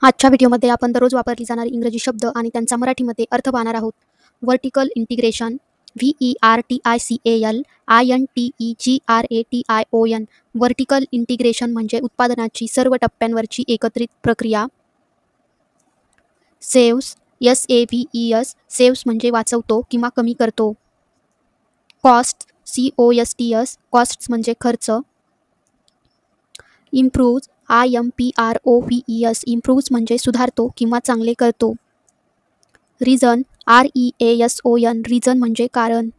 आजच्या व्हिडिओमध्ये आपण दररोज वापरली जाणारी इंग्रजी शब्द आणि त्यांचा मराठीमध्ये अर्थ पाहणार आहोत. Vertical integration, VERTICAL INTEGRATION. Vertical integration म्हणजे उत्पादनाची सर्व टप्प्यांवरची एकत्रित प्रक्रिया. सेव्स, SAVES, सेव्स म्हणजे वाचवतो किंवा कमी करतो. कॉस्ट, COSTS, कॉस्ट्स म्हणजे खर्च. इम्प्रूव्ज, IMPROVES, इम्प्रूव्ज म्हणजे सुधारतो किंवा चांगले करतो. रिझन, REASON, रिझन म्हणजे कारण.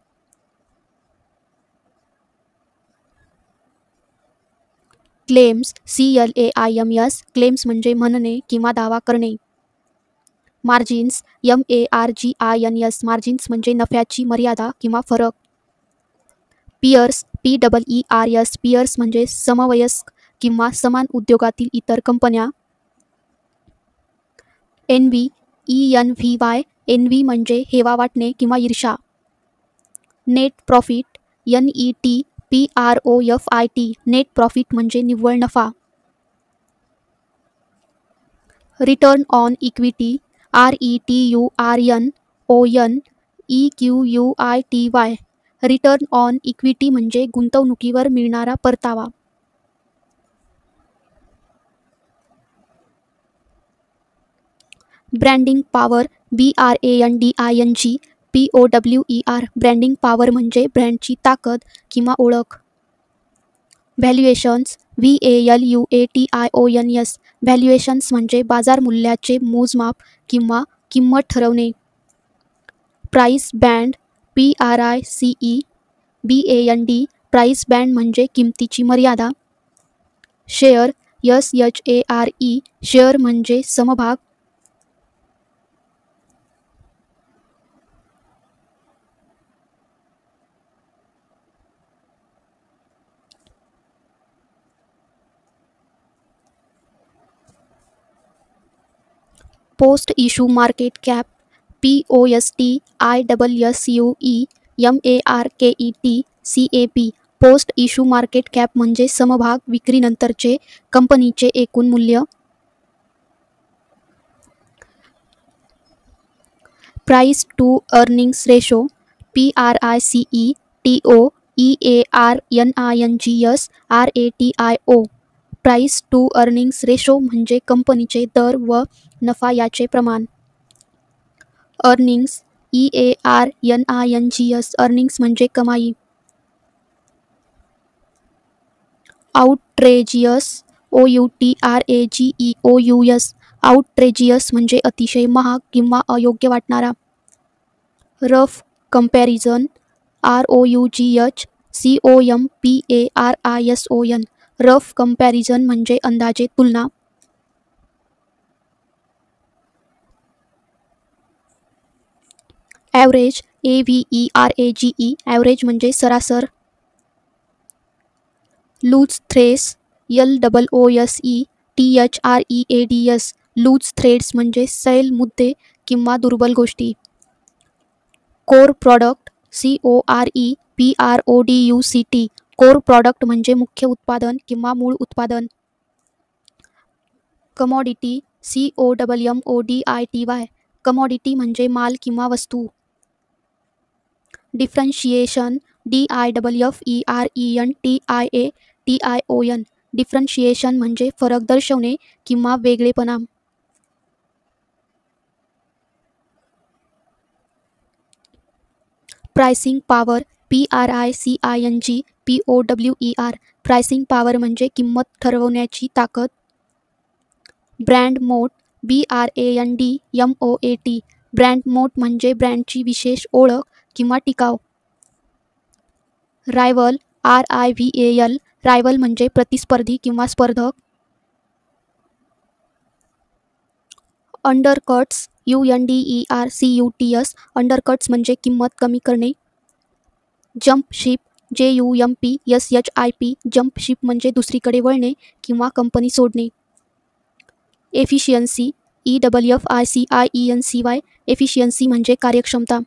क्लेम्स, CLAIMS, क्लेम्स म्हणजे म्हणणे किंवा दावा करणे. मार्जिन्स, MARGINS, मार्जिन्स म्हणजे नफ्याची मर्यादा किंवा फरक. पियर्स, PEERS, पियर्स म्हणजे समवयस्क किंवा समान उद्योगातील इतर कंपन्या. ENVY, ENVY म्हणजे हेवा वाटणे किंवा ईर्ष्या. Net profit, NET PROFIT, net profit म्हणजे निव्वळ नफा. Return on equity, RETURNON EQUITY, return on equity म्हणजे गुंतवणुकीवर मिळणारा परतावा. Branding power, BRANDING POWER, branding power म्हणजे ब्रँडची ताकद किंवा ओळख. व्हॅल्युएशन्स, VALUATIONS, व्हॅल्युएशन्स म्हणजे बाजार मूल्याचे मोजमाप किंवा किंमत ठरवणे. Price band, PRICE BAND, price band म्हणजे किमतीची मर्यादा. शेअर, SHARE, शेअर म्हणजे समभाग. Post issue market cap, POSTISSUE MARKET CAP, post issue market cap म्हणजे समभाग विक्रीनंतरचे कंपनीचे एकूण मूल्य. Price to earnings ratio, PRICETOEARNINGS price to earnings ratio म्हणजे कंपनीचे दर व नफा याचे प्रमाण. अर्निंग्स, EARNINGS, अर्निंग्स म्हणजे कमाई. आउटरेजियस, OUTRAGEOUS, आउटरेजियस म्हणजे अतिशय महाग किंवा अयोग्य वाटणारा. Rough comparison, ROUGH COMPARISON, rough comparison म्हणजे अंदाजे तुलना. ॲव्हरेज, AVERAGE, ॲव्हरेज म्हणजे सरासर. Loose threads, LOOSE loose threads म्हणजे सैल मुद्दे किंवा दुर्बल गोष्टी. Core product, COREPRODUCT, core product म्हणजे मुख्य उत्पादन किंवा मूळ उत्पादन. कमॉडिटी, COMMODITY, कमॉडिटी म्हणजे माल किंवा वस्तू. डिफरन्शिएशन, DIFFERENTIATION, डिफरन्शिएशन म्हणजे फरक दर्शवणे किंवा वेगळेपणा. Pricing power, PRICING POWER, pricing power म्हणजे किंमत ठरवण्याची ताकद. ब्रँड मोट, BRANDMOAT, ब्रँड मोट म्हणजे ब्रँडची विशेष ओळख किंवा टिकाव. रायव्हल, RIVAL, रायव्हल म्हणजे प्रतिस्पर्धी किंवा स्पर्धक. अंडरकट्स, UNDERCUTS, अंडरकट्स म्हणजे किंमत कमी करणे. Jump ship, JUMPSHIP, jump ship म्हणजे दुसरीकडे वळणे किंवा कंपनी सोडणे. एफिशियन्सी, EFFICIENCY, एफिशियन्सी म्हणजे कार्यक्षमता.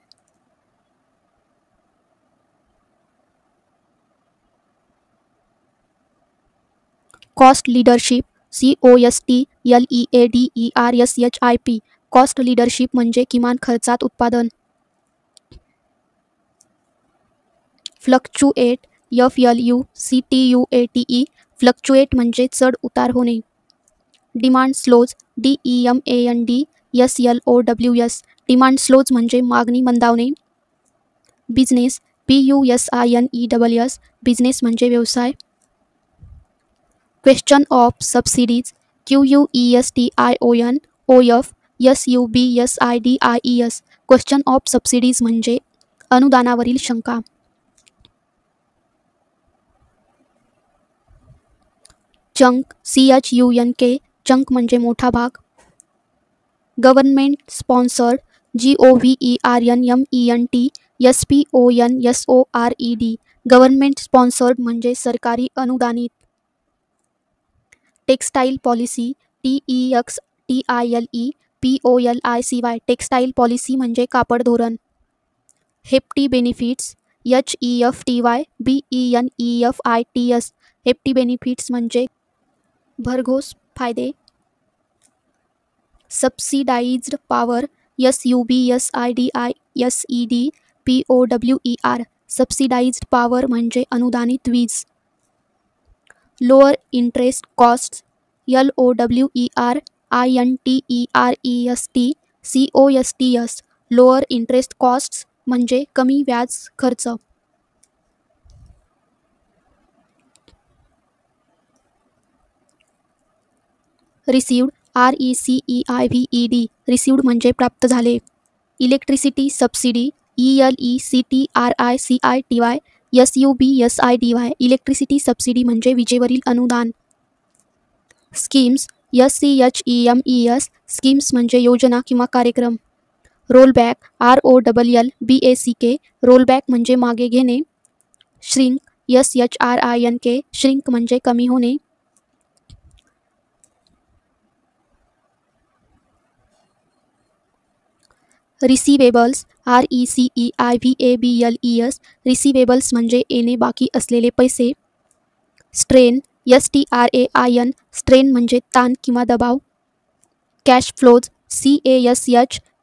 Cost leadership, COSTLEADERSHIP. Cost leadership म्हणजे किमान खर्चात उत्पादन. Fluctuate FLUCTUATE. फ्लक्चुएट म्हणजे चढ उतार होणे. Demand slows DEMAND demand slows म्हणजे मागणी मंदावणे. Business BUSINESS. बिझनेस म्हणजे व्यवसाय. Question of subsidies QUESTION OF SUBSIDIES. Question of subsidies म्हणजे अनुदानावरील शंका. Chunk CHUNK. चंक म्हणजे मोठा भाग. Government sponsored GOVERNMENT SPONSORED. Government sponsored म्हणजे सरकारी अनुदानित. Textile policy TEXTILE POLICY. Textile policy म्हणजे कापड धोरण. Hefty benefits HEFTY BENEFITS. Hefty benefits म्हणजे भरघोस फायदे. Subsidised power SUBSIDISED POWER. Subsidised power म्हणजे अनुदानित वीज. Lower interest costs LOWERINTEREST COSTS. Lower interest costs म्हणजे कमी व्याज खर्च. Received RECEIVED. रिसिव्ड म्हणजे प्राप्त झाले. Electricity subsidy ELECTRICITY SUBSIDY. Electricity subsidy म्हणजे विजेवरील अनुदान. Schemes SCHEMES. स्कीम्स म्हणजे योजना किंवा कार्यक्रम. रोलबॅक ROLLBACK. रोलबॅक म्हणजे मागे घेणे. Shrink SHRINK. श्रिंक म्हणजे कमी होणे. Receivables RECEIVABLES. रिसिवेबल्स म्हणजे येणे बाकी असलेले पैसे. Strain STRAIN. स्ट्रेन म्हणजे ताण किंवा दबाव. Cash flows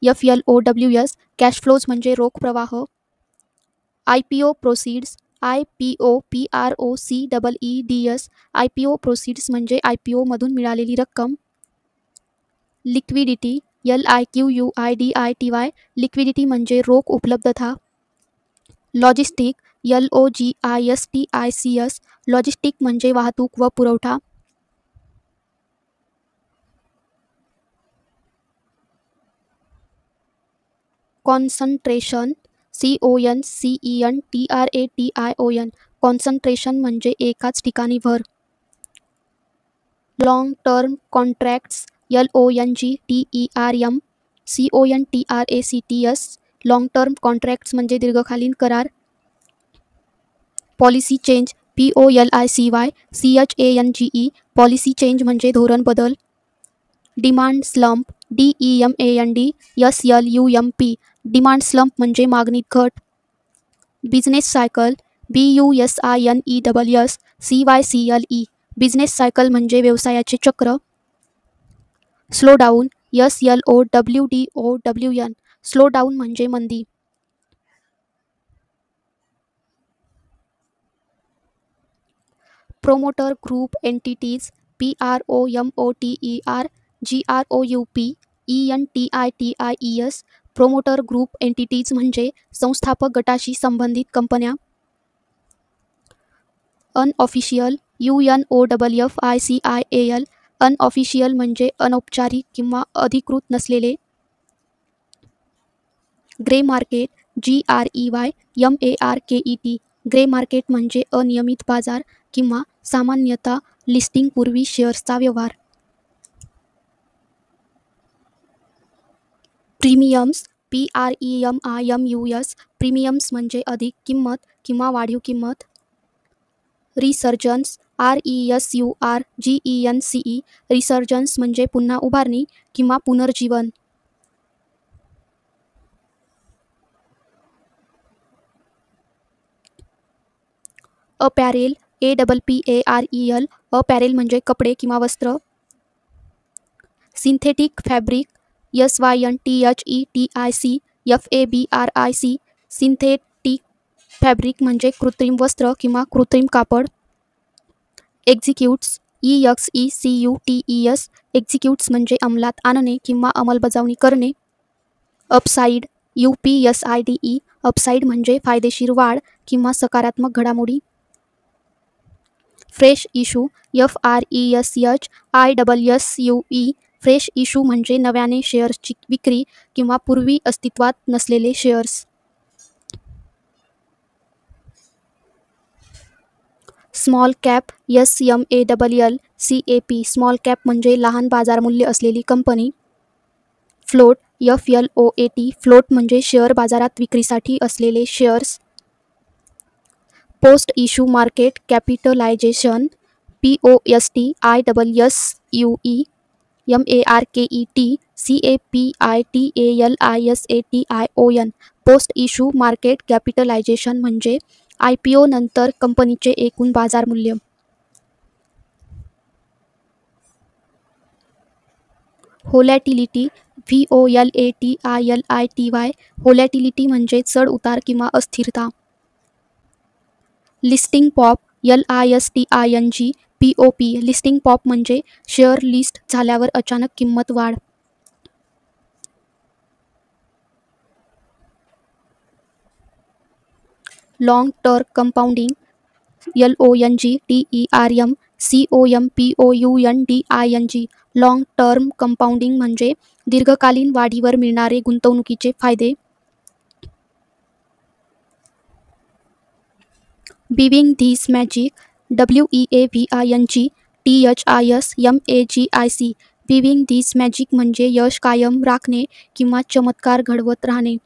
CASHFLOWS. Cash flows म्हणजे रोख प्रवाह. IPO proceeds IPO PROCEEDS. IPO proceeds म्हणजे IPO मधून मिळालेली रक्कम. Liquidity LIQUIDITY. लिक्विडिटी म्हणजे रोख उपलब्धता. Logistic LOGISTICS. लॉजिस्टिक म्हणजे वाहतूक व पुरवठा. Concentration CONCENTRATION. कॉन्सन्ट्रेशन म्हणजे एकाच ठिकाणी भर. Long term contracts LONGTERM CONTRACTS. Long term contracts म्हणजे दीर्घकालीन करार. Policy change POLICY CHANGE. Policy change म्हणजे धोरण बदल. Demand slump DEMAND SLUMP. Demand slump म्हणजे मागणीत घट. Business cycle BUSINESS CYCLE. Business cycle म्हणजे व्यवसायाचे चक्र. Slowdown SLOWDOWN. स्लोडाऊन म्हणजे मंदी. Promoter group entities PROMOTER GROUP ENTITIES. Promoter group entities म्हणजे संस्थापक गटाशी संबंधित कंपन्या. Unofficial UNOFFICIAL. अनऑफिशियल म्हणजे अनौपचारिक किंवा अधिकृत नसलेले. Grey market GREY grey market म्हणजे अनियमित बाजार किंवा सामान्यतः लिस्टिंगपूर्वी शेअर्सचा व्यवहार. Premiums PREMIUS. प्रीमियम्स म्हणजे अधिक किंमत किंवा वाढीव किंमत. Resurgence RESURGENCE. रिसर्जन्स म्हणजे पुन्हा उभारणी किंवा पुनर्जीवन. अपॅरेल APPAREL. अपॅरेल म्हणजे कपडे किंवा वस्त्र. Synthetic fabric SYNTHETIC synthetic fabric म्हणजे कृत्रिम वस्त्र किंवा कृत्रिम कापड. एक्झिक्यूट्स EXECUTES एक्झिक्यूट्स म्हणजे अंमलात आणणे किंवा अंमलबजावणी करणे. अपसाईड UPSIDE अपसाईड म्हणजे फायदेशीर वाढ किंवा सकारात्मक घडामोडी. Fresh issue FRESHISSUE fresh issue म्हणजे नव्याने शेअर्सची विक्री किंवा पूर्वी अस्तित्वात नसलेले shares. Small cap SMALLCAP small cap म्हणजे लहान बाजार मूल्य असलेली कंपनी. फ्लोट FLOAT फ्लोट म्हणजे शेअर बाजारात विक्रीसाठी असलेले shares. Post issue market capitalisation POSTISSUE MARKET CAPITALIZATION post issue market capitalisation म्हणजे IPO नंतर कंपनीचे एकूण बाजार मूल्य. व्होलॅटिलिटी VOLATILITY व्होलॅटिलिटी म्हणजे चढ उतार किंवा अस्थिरता. Listing pop LISTING POP listing pop म्हणजे शेअर लिस्ट झाल्यावर अचानक किंमत वाढ. Long term compounding LONGTERM COMPOUNDING long term compounding म्हणजे दीर्घकालीन वाढीवर मिळणारे गुंतवणुकीचे फायदे. Weaving this magic WEAVING THISMAGIC weaving this magic म्हणजे यश कायम राखणे किंवा चमत्कार घडवत राहणे.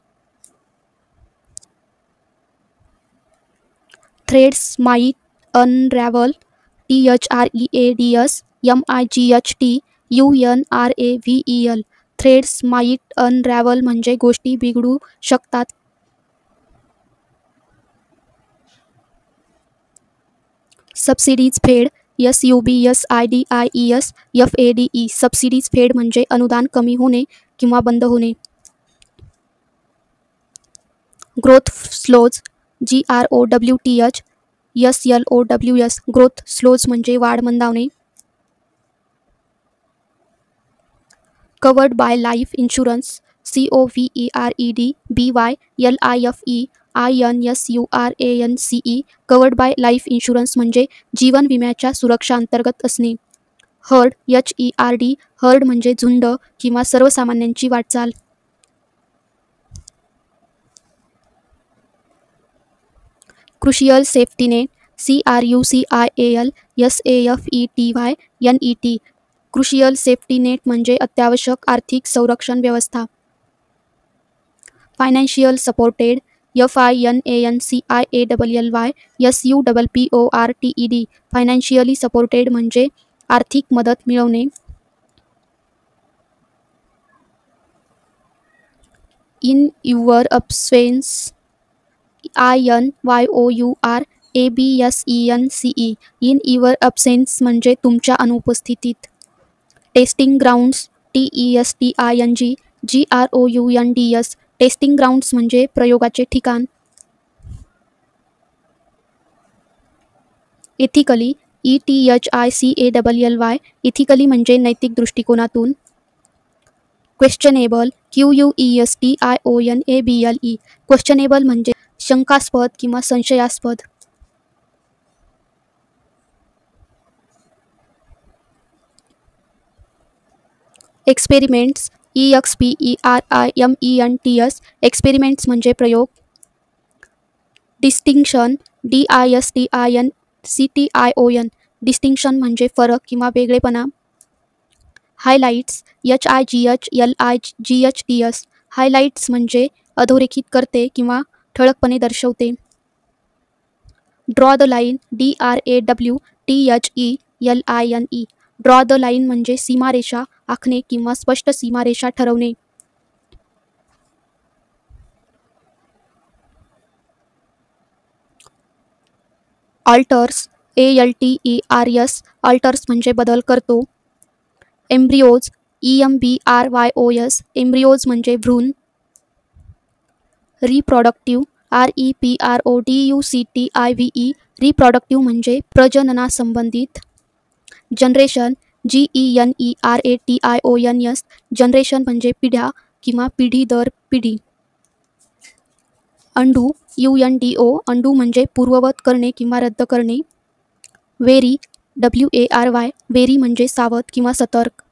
Threads might unravel THREADS MIGHT UNRAVEL threads might unravel म्हणजे गोष्टी बिघडू शकतात. सबसिडीज फेड SUBSIDIES FADE सबसिडीज फेड म्हणजे अनुदान कमी होणे किंवा बंद होणे. Growth slows GROWTH SLOWS growth slows म्हणजे वाढ मंदावणे. Covered by life insurance COVERED BY LIFE covered by life insurance म्हणजे जीवन विम्याच्या सुरक्षा अंतर्गत असणे. हर्ड HERD हर्ड म्हणजे झुंड किंवा सर्वसामान्यांची वाटचाल. Crucial safety net CRUCIAL SAFETY crucial safety net म्हणजे अत्यावश्यक आर्थिक संरक्षण व्यवस्था. Financial supported FINANCIALLY SUPPORTED financially supported म्हणजे आर्थिक मदत मिळवणे. In your absence INYOUR in your absence म्हणजे तुमच्या अनुपस्थितीत. Testing grounds TESTING GROUNDS testing grounds म्हणजे प्रयोगाचे ठिकाण. एथिकली ETHICALLY इथिकली म्हणजे नैतिक दृष्टिकोनातून. क्वेश्चनेबल QUESTIONABLE क्वेश्चनेबल म्हणजे शंकास्पद किंवा संशयास्पद. एक्सपेरिमेंट्स EXPERIMENTS एक्सपेरिमेंट्स म्हणजे प्रयोग. डिस्टिंक्शन DISTINCTION डिस्टिंक्शन म्हणजे फरक किंवा वेगळेपणा. हायलाइट्स HIGHLIGHTS हायलाइट्स म्हणजे अधोरेखित करते किंवा ठळकपणे दर्शवते. Draw the line DRAWTHELINE draw the line म्हणजे सीमारेषा आखणे किंवा स्पष्ट सीमारेषा ठरवणे. ऑल्टर्स ALTERS ऑल्टर्स म्हणजे बदल करतो. एम्ब्रिओज EMBRYOS एम्ब्रियोज म्हणजे भ्रूण. रिप्रॉडक्टिव्ह REPRODUCTIVE रिप्रॉडक्टिव्ह म्हणजे प्रजननासंबंधित. जनरेशन GENERATIONS जनरेशन म्हणजे पिढ्या किंवा पिढी दर पिढी. अंडू UNDO अंडू म्हणजे पूर्ववत करणे किंवा रद्द करणे. वेरी WARY वेरी म्हणजे सावध किंवा सतर्क.